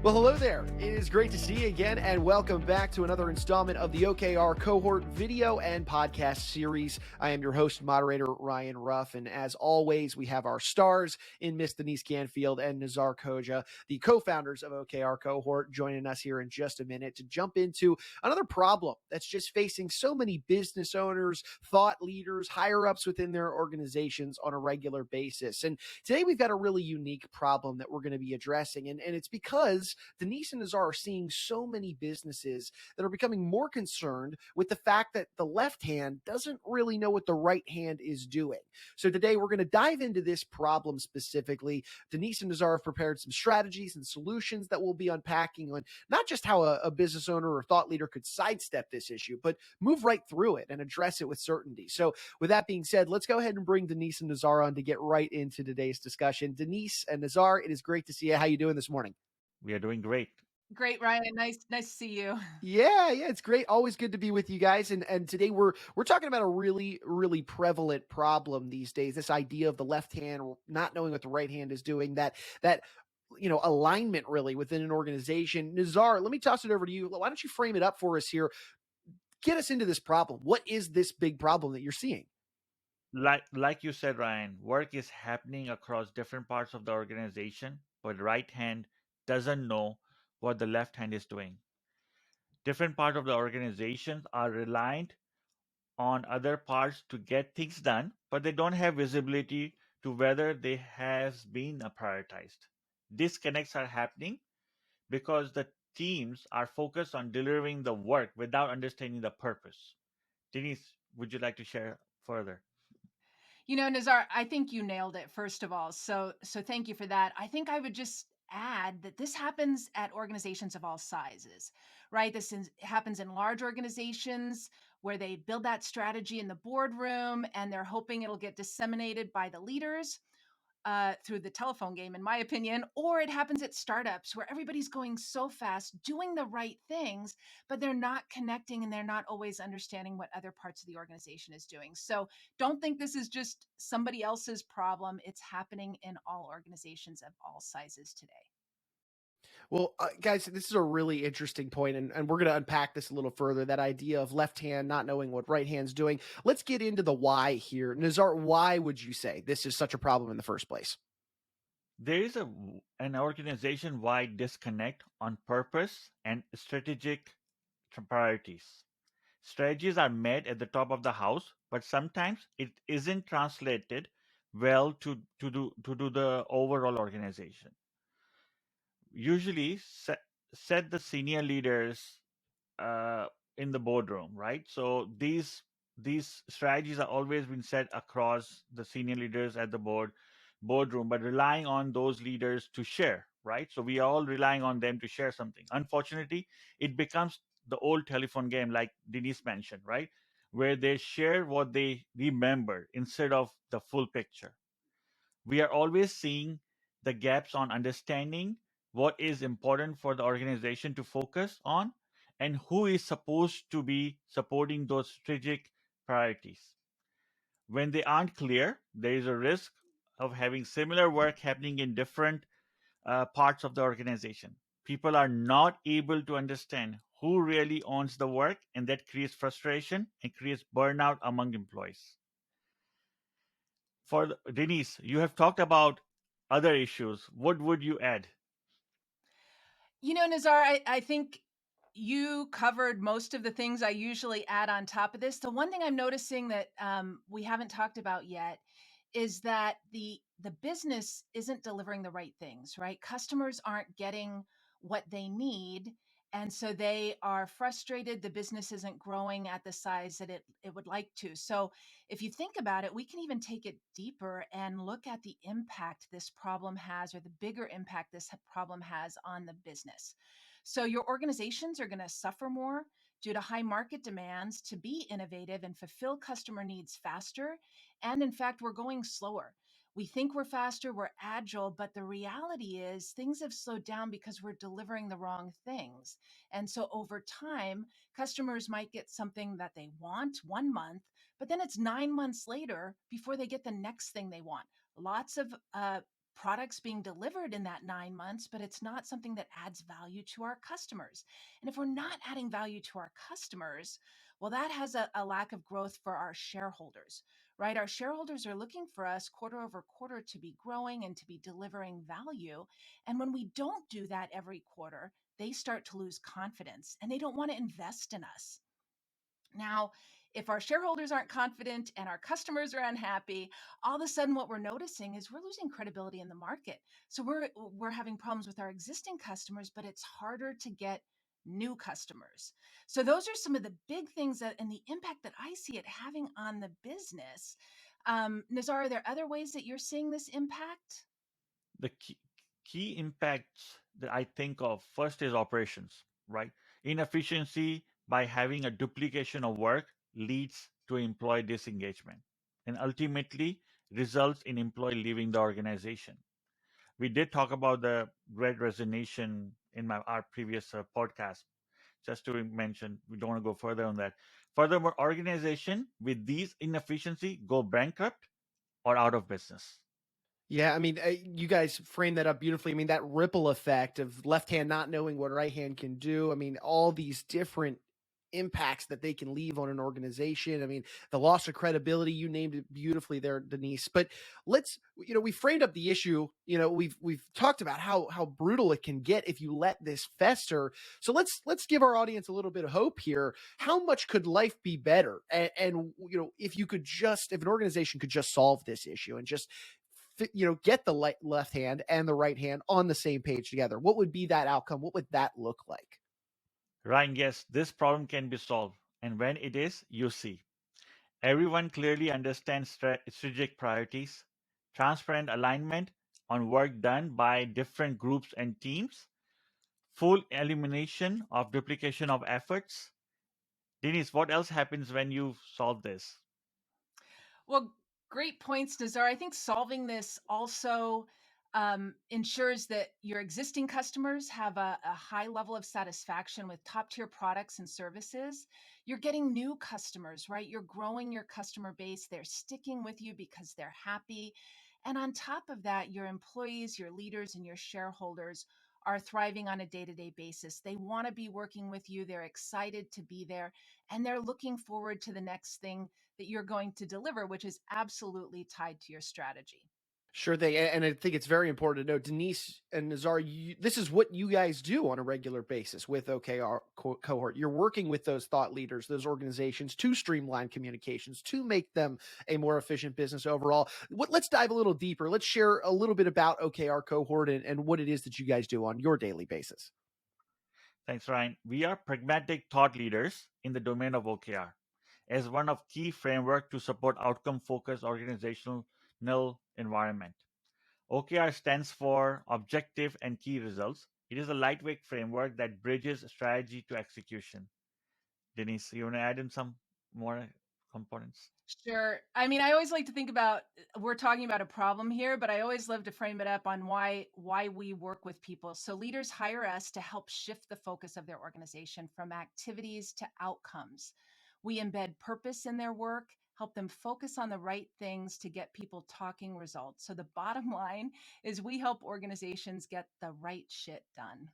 Well, hello there. It is great to see you again, and welcome back to another installment of the OKR Cohort video and podcast series. I am your host, moderator, Ryan Ruff, and as always, we have our stars in Miss Denise Canfield and Nizar Koja, the co-founders of OKR Cohort, joining us here in just a minute to jump into another problem that's just facing so many business owners, thought leaders, higher-ups within their organizations on a regular basis. And today we've got a really unique problem that we're going to be addressing, and it's because Denise and Nizar are seeing so many businesses that are becoming more concerned with the fact that the left hand doesn't really know what the right hand is doing. So today we're going to dive into this problem specifically. Denise and Nizar have prepared some strategies and solutions that we'll be unpacking on not just how a business owner or thought leader could sidestep this issue, but move right through it and address it with certainty. So with that being said, let's go ahead and bring Denise and Nizar on to get right into today's discussion. Denise and Nizar, it is great to see you. How you doing this morning? We are doing great. Great, Ryan. Nice to see you. Yeah, it's great. Always good to be with you guys. And today we're talking about a really prevalent problem these days. This idea of the left hand not knowing what the right hand is doing. That alignment really within an organization. Nizar, let me toss it over to you. Why don't you frame it up for us here? Get us into this problem. What is this big problem that you're seeing? Like you said, Ryan, work is happening across different parts of the organization, but right hand doesn't know what the left hand is doing. Different parts of the organization are reliant on other parts to get things done, but they don't have visibility to whether they has been prioritized. Disconnects are happening because the teams are focused on delivering the work without understanding the purpose. Denise, would you like to share further? Nizar, I think you nailed it, first of all. So thank you for that. I think I would just add that this happens at organizations of all sizes, right? Happens in large organizations where they build that strategy in the boardroom and they're hoping it'll get disseminated by the leaders through the telephone game, in my opinion, or it happens at startups where everybody's going so fast, doing the right things, but they're not connecting and they're not always understanding what other parts of the organization is doing. So don't think this is just somebody else's problem. It's happening in all organizations of all sizes today. Well, guys, this is a really interesting point, and we're going to unpack this a little further. That idea of left hand not knowing what right hand's doing. Let's get into the why here. Nizar, why would you say this is such a problem in the first place? There is an organization wide disconnect on purpose and strategic priorities. Strategies are made at the top of the house, but sometimes it isn't translated well to do the overall organization. Usually, set the senior leaders uh, in the boardroom, right? So these strategies are always been set across the senior leaders at the boardroom, but relying on those leaders to share, right? So we are all relying on them to share something. Unfortunately, it becomes the old telephone game, like Denise mentioned, right? Where they share what they remember instead of the full picture. We are always seeing the gaps on understanding what is important for the organization to focus on and who is supposed to be supporting those strategic priorities. When they aren't clear, there is a risk of having similar work happening in different parts of the organization. People are not able to understand who really owns the work, and that creates frustration and creates burnout among employees. Denise, you have talked about other issues. What would you add? Nizar, I think you covered most of the things I usually add on top of this. The one thing I'm noticing that we haven't talked about yet is that the business isn't delivering the right things, right? Customers aren't getting what they need. And so they are frustrated. The business isn't growing at the size that it would like to. So if you think about it, we can even take it deeper and look at the impact this problem has, or the bigger impact this problem has on the business. So your organizations are going to suffer more due to high market demands to be innovative and fulfill customer needs faster. And in fact, we're going slower. We think we're faster, we're agile, but the reality is things have slowed down because we're delivering the wrong things. And so over time, customers might get something that they want 1 month, but then it's 9 months later before they get the next thing they want. Lots of products being delivered in that 9 months, but it's not something that adds value to our customers. And if we're not adding value to our customers, well, that has a lack of growth for our shareholders, right? Our shareholders are looking for us quarter over quarter to be growing and to be delivering value. And when we don't do that every quarter, they start to lose confidence and they don't want to invest in us. Now, if our shareholders aren't confident and our customers are unhappy, all of a sudden what we're noticing is we're losing credibility in the market. So we're having problems with our existing customers, but it's harder to get new customers. So those are some of the big things that and the impact that I see it having on the business. Nizar, are there other ways that you're seeing this impact? The key impacts that I think of first is operations, right? Inefficiency by having a duplication of work leads to employee disengagement and ultimately results in employee leaving the organization. We did talk about the great resignation in our previous podcast. Just to mention, we don't want to go further on that. Furthermore, organization with these inefficiency go bankrupt or out of business. Yeah, I mean, you guys framed that up beautifully. I mean, that ripple effect of left hand not knowing what right hand can do. I mean, all these different impacts that they can leave on an organization. I mean, the loss of credibility, you named it beautifully there, Denise. But let's, we framed up the issue. We've talked about how brutal it can get if you let this fester. So let's give our audience a little bit of hope here. How much could life be better? And if an organization could just solve this issue and just get the left hand and the right hand on the same page together, what would be that outcome? What would that look like? Ryan, yes, this problem can be solved. And when it is, you see. Everyone clearly understands strategic priorities, transparent alignment on work done by different groups and teams, full elimination of duplication of efforts. Denise, what else happens when you solve this? Well, great points, Nizar. I think solving this also ensures that your existing customers have a high level of satisfaction with top tier products and services. You're getting new customers, right? You're growing your customer base. They're sticking with you because they're happy. And on top of that, your employees, your leaders, and your shareholders are thriving on a day to day basis. They want to be working with you. They're excited to be there. And they're looking forward to the next thing that you're going to deliver, which is absolutely tied to your strategy. Sure thing. And I think it's very important to know, Denise and Nizar, this is what you guys do on a regular basis with OKR Cohort. You're working with those thought leaders, those organizations to streamline communications, to make them a more efficient business overall. Let's dive a little deeper. Let's share a little bit about OKR Cohort and what it is that you guys do on your daily basis. Thanks, Ryan. We are pragmatic thought leaders in the domain of OKR as one of key framework to support outcome-focused organizational environment. OKR stands for Objective and Key Results. It is a lightweight framework that bridges strategy to execution. Denise, you want to add in some more components? Sure. I mean, I always like to think about we're talking about a problem here, but I always love to frame it up on why we work with people. So leaders hire us to help shift the focus of their organization from activities to outcomes. We embed purpose in their work, help them focus on the right things to get people talking results. So the bottom line is we help organizations get the right shit done.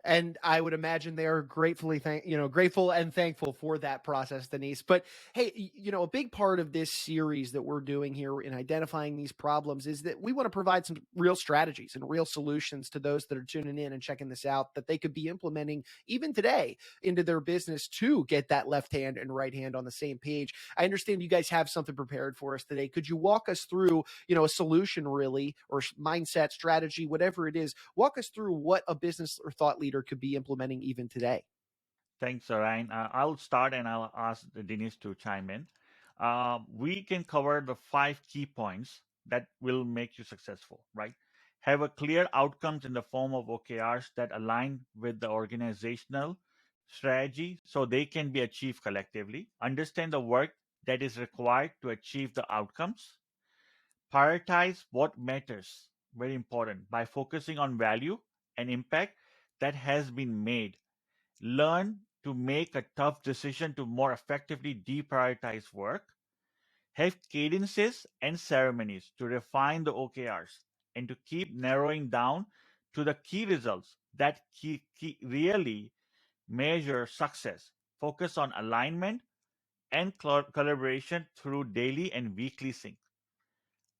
And I would imagine they are grateful and thankful for that process, Denise. But hey, a big part of this series that we're doing here in identifying these problems is that we want to provide some real strategies and real solutions to those that are tuning in and checking this out that they could be implementing even today into their business to get that left hand and right hand on the same page. I understand you guys have something prepared for us today. Could you walk us through, a solution really, or mindset, strategy, whatever it is? Walk us through what a business or thought leader could be implementing even today. Thanks, Ryan. I'll start and I'll ask Denise to chime in. We can cover the 5 key points that will make you successful, right? Have a clear outcomes in the form of OKRs that align with the organizational strategy so they can be achieved collectively. Understand the work that is required to achieve the outcomes. Prioritize what matters, very important, by focusing on value and impact that has been made. Learn to make a tough decision to more effectively deprioritize work. Have cadences and ceremonies to refine the OKRs and to keep narrowing down to the key results that really measure success. Focus on alignment and collaboration through daily and weekly sync.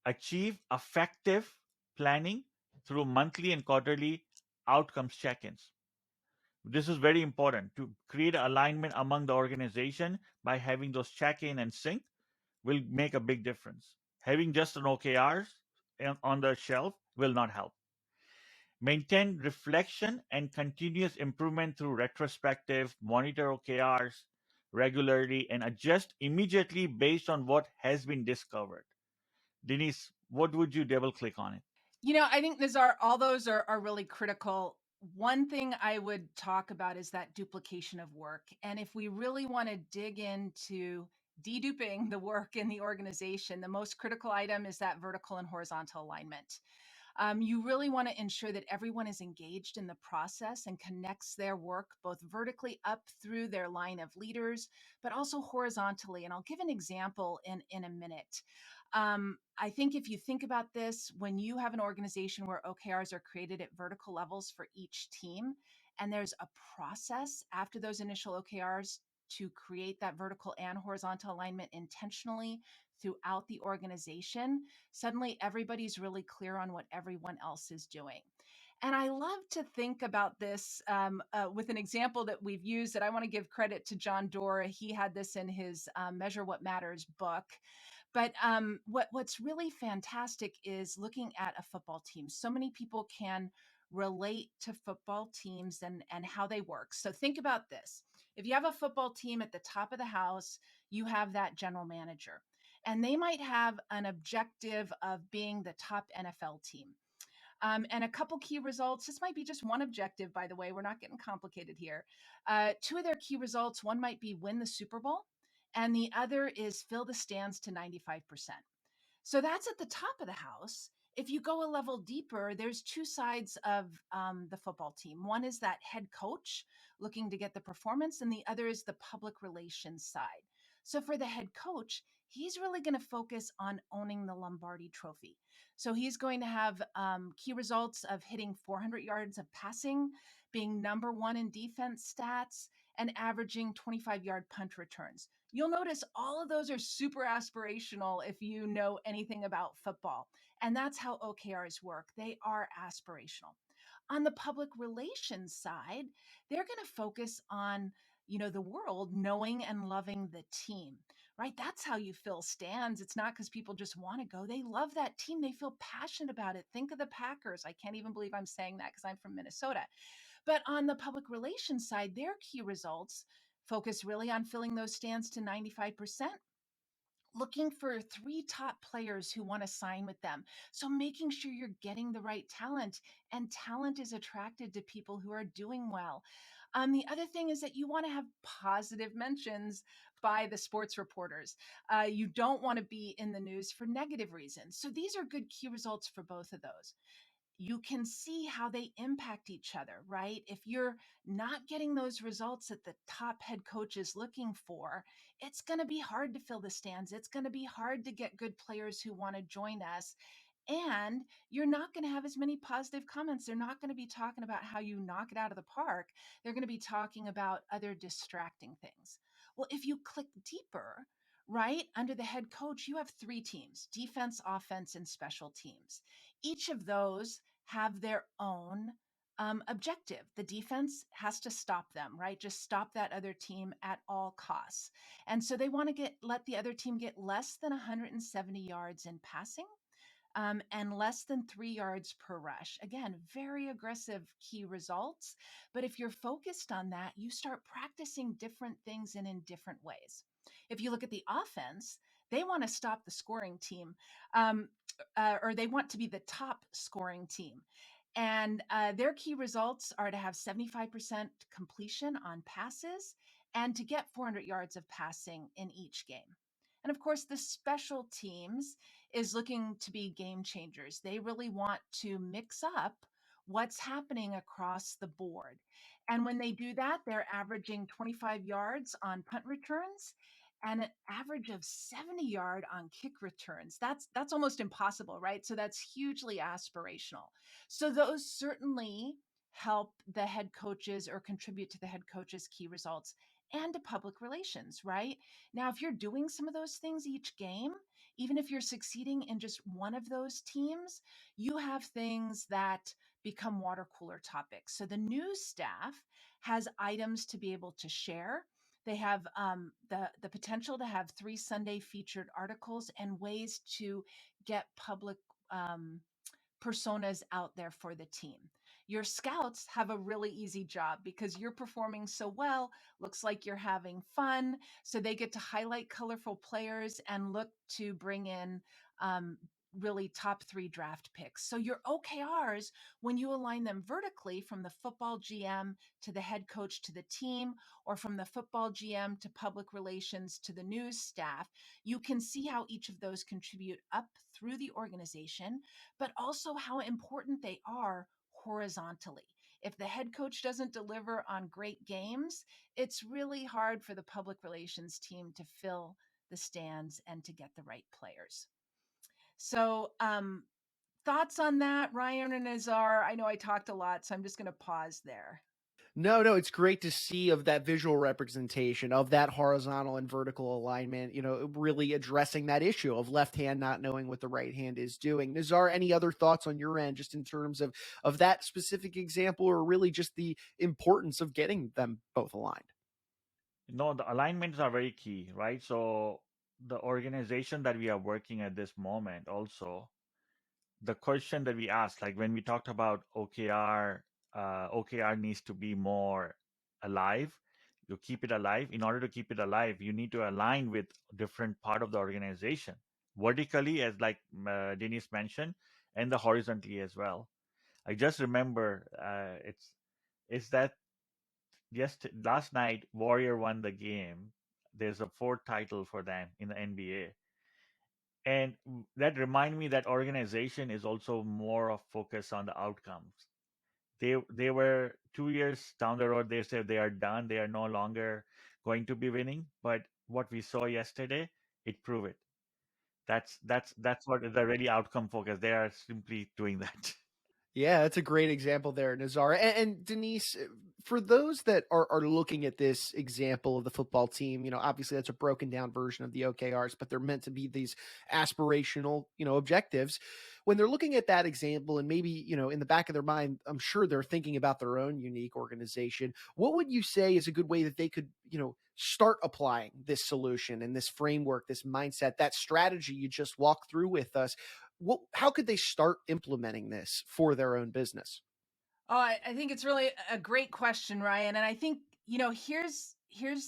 Achieve effective planning through monthly and quarterly outcomes check-ins. This is very important to create alignment among the organization. By having those check-in and sync will make a big difference. Having just an OKRs on the shelf will not help. Maintain reflection and continuous improvement through retrospective, monitor OKRs regularly, and adjust immediately based on what has been discovered. Denise, what would you double click on it? I think Nizar, all those are really critical. One thing I would talk about is that duplication of work. And if we really want to dig into deduping the work in the organization, the most critical item is that vertical and horizontal alignment. You really want to ensure that everyone is engaged in the process and connects their work both vertically up through their line of leaders, but also horizontally. And I'll give an example in a minute. I think if you think about this, when you have an organization where OKRs are created at vertical levels for each team, and there's a process after those initial OKRs to create that vertical and horizontal alignment intentionally throughout the organization, suddenly everybody's really clear on what everyone else is doing. And I love to think about this with an example that we've used that I want to give credit to John Doerr. He had this in his Measure What Matters book. But what's really fantastic is looking at a football team. So many people can relate to football teams and how they work. So think about this. If you have a football team at the top of the house, you have that general manager. And they might have an objective of being the top NFL team. And a couple key results. This might be just one objective, by the way. We're not getting complicated here. Two of their key results, one might be win the Super Bowl, and the other is fill the stands to 95%. So that's at the top of the house. If you go a level deeper, there's two sides of the football team. One is that head coach looking to get the performance, and the other is the public relations side. So for the head coach, he's really going to focus on owning the Lombardi Trophy. So he's going to have key results of hitting 400 yards of passing, being number one in defense stats, and averaging 25-yard punt returns. You'll notice all of those are super aspirational if you know anything about football. And that's how OKRs work. They are aspirational. On the public relations side, they're going to focus on the world knowing and loving the team, right? That's how you fill stands. It's not because people just want to go. They love that team. They feel passionate about it. Think of the Packers. I can't even believe I'm saying that because I'm from Minnesota. But on the public relations side, their key results focus really on filling those stands to 95%, looking for 3 top players who want to sign with them. So making sure you're getting the right talent, and talent is attracted to people who are doing well. The other thing is that you want to have positive mentions by the sports reporters. You don't want to be in the news for negative reasons. So these are good key results for both of those. You can see how they impact each other, right? If you're not getting those results that the top head coach is looking for, it's going to be hard to fill the stands. It's going to be hard to get good players who want to join us. And you're not going to have as many positive comments. They're not going to be talking about how you knock it out of the park. They're going to be talking about other distracting things. Well, if you click deeper, right, under the head coach, you have 3 teams: defense, offense, and special teams. Each of those have their own objective. The defense has to stop them, right? Just stop that other team at all costs. And so they want to let the other team get less than 170 yards in passing, and less than 3 yards per rush. Again, very aggressive key results. But if you're focused on that, you start practicing different things and in different ways. If you look at the offense, they want to stop the scoring team, or they want to be the top scoring team. And their key results are to have 75% completion on passes and to get 400 yards of passing in each game. And of course, the special teams is looking to be game changers. They really want to mix up what's happening across the board. And when they do that, they're averaging 25 yards on punt returns and an average of 70-yard on kick returns. That's almost impossible, right? So that's hugely aspirational. So those certainly help the head coaches or contribute to the head coach's key results and to public relations, right? Now, if you're doing some of those things each game, even if you're succeeding in just one of those teams, you have things that become water cooler topics. So the news staff has items to be able to share. They have the potential to have 3 Sunday featured articles and ways to get public personas out there for the team. Your scouts have a really easy job because you're performing so well, looks like you're having fun. So they get to highlight colorful players and look to bring in really top 3 draft picks. So your OKRs, when you align them vertically from the football GM to the head coach to the team, or from the football GM to public relations to the news staff, you can see how each of those contribute up through the organization, but also how important they are horizontally. If the head coach doesn't deliver on great games, it's really hard for the public relations team to fill the stands and to get the right players. So, thoughts on that, Ryan and Nizar? I know I talked a lot, so I'm just going to pause there. No, it's great to see of that visual representation of that horizontal and vertical alignment, really addressing that issue of left hand not knowing what the right hand is doing. Nizar, any other thoughts on your end, just in terms of that specific example, or really just the importance of getting them both aligned? No, the alignments are very key, right? So the organization that we are working at this moment also, the question that we asked, like when we talked about OKR, OKR needs to be more alive. You keep it alive. In order to keep it alive, you need to align with different part of the organization, vertically, as like Denise mentioned, and the horizontally as well. I just remember it's that last night Warrior won the game. There's a fourth title for them in the NBA, and that remind me that organization is also more of focus on the outcomes. They were 2 years down the road, they said they are done, they are no longer going to be winning, but what we saw yesterday, it proved it. That's what is the really outcome focus. They are simply doing that. Yeah, that's a great example there, Nazar. And Denise, for those that are looking at this example of the football team, obviously that's a broken down version of the OKRs, but they're meant to be these aspirational, objectives. When they're looking at that example, and maybe, in the back of their mind, I'm sure they're thinking about their own unique organization. What would you say is a good way that they could, start applying this solution and this framework, this mindset, that strategy you just walked through with us? How could they start implementing this for their own business? Oh, I think it's really a great question, Ryan. And I think, here's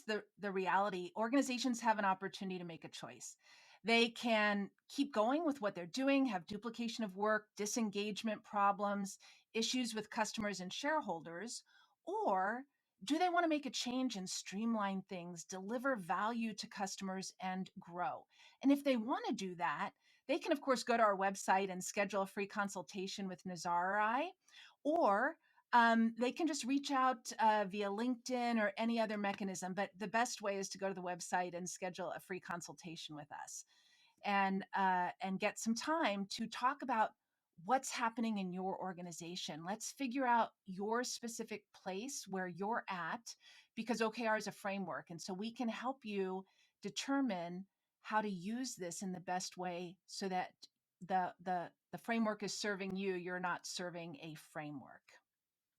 the reality. Organizations have an opportunity to make a choice. They can keep going with what they're doing, have duplication of work, disengagement problems, issues with customers and shareholders, or do they want to make a change and streamline things, deliver value to customers, and grow? And if they want to do that, they can, of course, go to our website and schedule a free consultation with Nizar or I, or they can just reach out via LinkedIn or any other mechanism. But the best way is to go to the website and schedule a free consultation with us, and get some time to talk about what's happening in your organization. Let's figure out your specific place where you're at, because OKR is a framework, and so we can help you determine how to use this in the best way so that the framework is serving you. You're not serving a framework.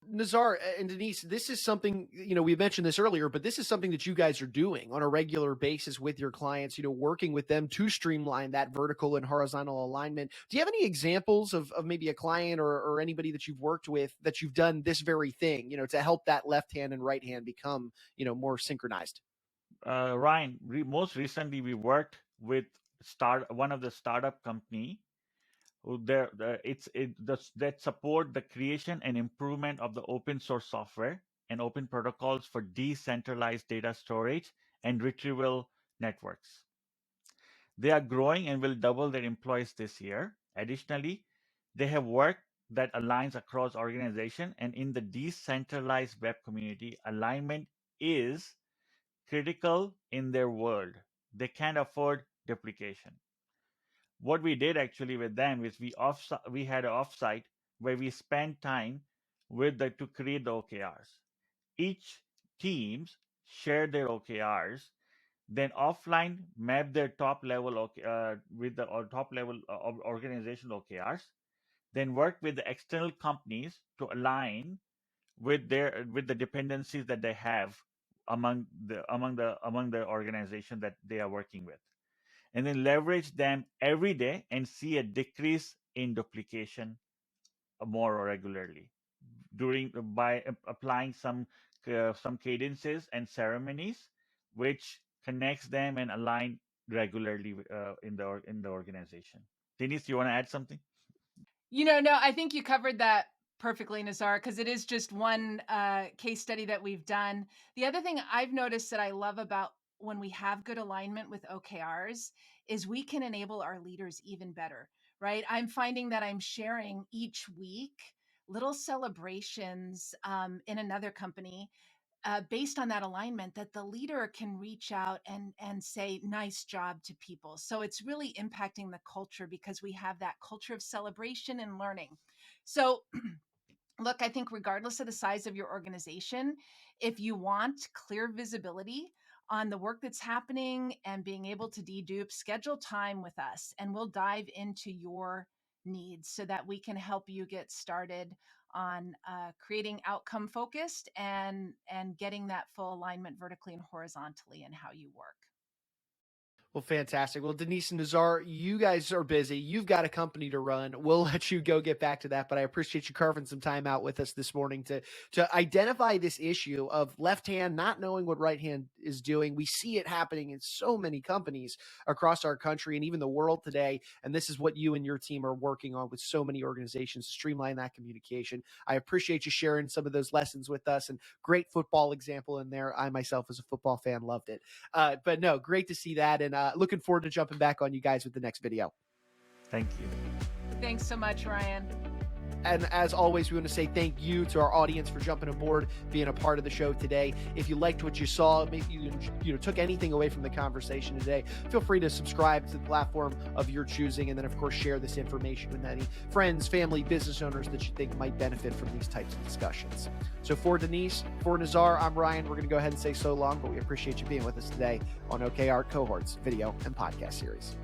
Nazar and Denise, this is something, we mentioned this earlier, but this is something that you guys are doing on a regular basis with your clients, working with them to streamline that vertical and horizontal alignment. Do you have any examples of maybe a client or anybody that you've worked with that you've done this very thing, to help that left hand and right hand become, more synchronized? Ryan, most recently we worked with one of the startup company that support the creation and improvement of the open source software and open protocols for decentralized data storage and retrieval networks. They are growing and will double their employees this year. Additionally, they have work that aligns across organization, and in the decentralized web community, alignment is critical in their world. they can't afford duplication. What we did actually with them is we had an offsite where we spent time to create the OKRs. Each teams share their OKRs, then offline map their top level with the top level organizational OKRs, then work with the external companies to align with the dependencies that they have among the organization that they are working with, and then leverage them every day and see a decrease in duplication more regularly by applying some cadences and ceremonies which connects them and align regularly in the organization. Denise, you want to add something? No, I think you covered that perfectly, Nizar, because it is just one case study that we've done. The other thing I've noticed that I love about when we have good alignment with OKRs is we can enable our leaders even better, right? I'm finding that I'm sharing each week little celebrations in another company based on that alignment, that the leader can reach out and say nice job to people. So it's really impacting the culture because we have that culture of celebration and learning. So look, I think regardless of the size of your organization, if you want clear visibility on the work that's happening and being able to dedupe, schedule time with us and we'll dive into your needs so that we can help you get started on creating outcome focused and getting that full alignment vertically and horizontally in how you work. Well, fantastic. Well, Denise and Nizar, you guys are busy. You've got a company to run. We'll let you go get back to that, but I appreciate you carving some time out with us this morning to identify this issue of left hand not knowing what right hand is doing. We see it happening in so many companies across our country and even the world today, and this is what you and your team are working on with so many organizations to streamline that communication. I appreciate you sharing some of those lessons with us, and great football example in there. I myself, as a football fan, loved it. But no, great to see that, and looking forward to jumping back on you guys with the next video. Thank you. Thanks so much, Ryan. And as always, we want to say thank you to our audience for jumping aboard, being a part of the show today. If you liked what you saw, maybe you took anything away from the conversation today, feel free to subscribe to the platform of your choosing, and then of course share this information with any friends, family, business owners that you think might benefit from these types of discussions. So for Denise, for Nizar, I'm Ryan. We're going to go ahead and say so long, but we appreciate you being with us today on OKR Cohort's video and podcast series.